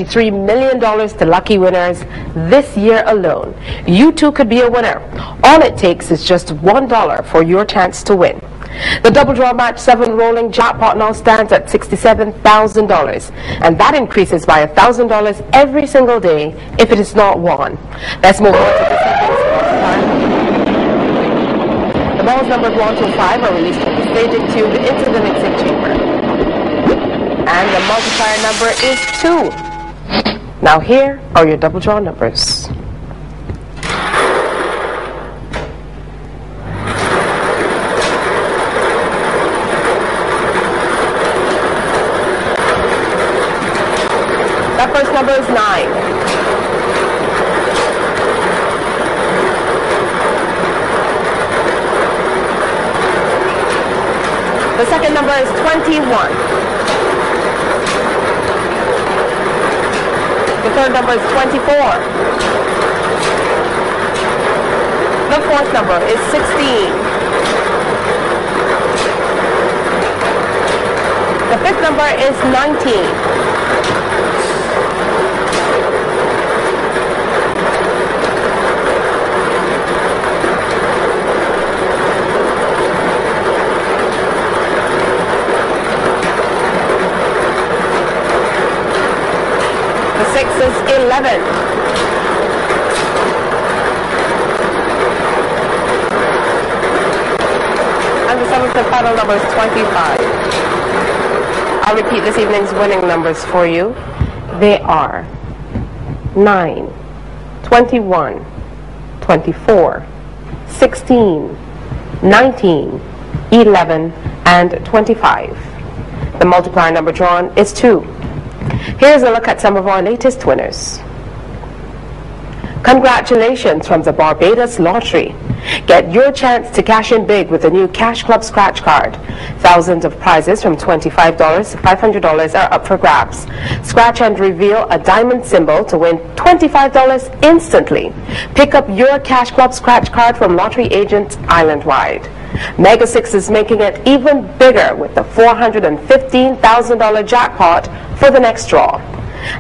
$23 million to lucky winners this year alone. You too could be a winner. All it takes is just $1 for your chance to win. The Double Draw Match 7 rolling jackpot now stands at $67,000, and that increases by $1,000 every single day if it is not won. Let's move on to this evening's time. The balls numbered 1 to 5 are released from the staging tube into the mixing chamber. And the multiplier number is 2. Now here are your double draw numbers. That first number is 9. The second number is 21. The third number is 24. The fourth number is 16. The fifth number is 19. The sixth is 11. And the seventh and final number is 25. I'll repeat this evening's winning numbers for you. They are 9, 21, 24, 16, 19, 11, and 25. The multiplier number drawn is 2. Here's a look at some of our latest winners. Congratulations from the Barbados Lottery. Get your chance to cash in big with the new Cash Club Scratch Card. Thousands of prizes from $25 to $500 are up for grabs. Scratch and reveal a diamond symbol to win $25 instantly. Pick up your Cash Club Scratch Card from lottery agents island-wide. Mega 6 is making it even bigger with the $415,000 jackpot for the next draw.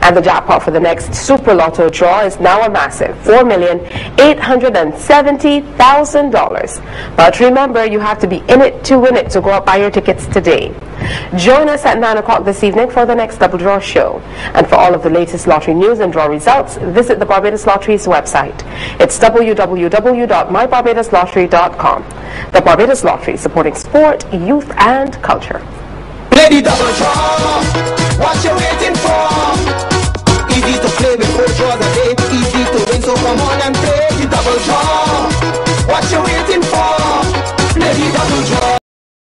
And the jackpot for the next Super Lotto draw is now a massive $4,870,000. But remember, you have to be in it to win it, so go out buy your tickets today. Join us at 9 o'clock this evening for the next Double Draw show. And for all of the latest lottery news and draw results, visit the Barbados Lottery's website. It's www.mybarbadoslottery.com. The Barbados Lottery, supporting sport, youth, and culture. Lady Double Draw, what you waiting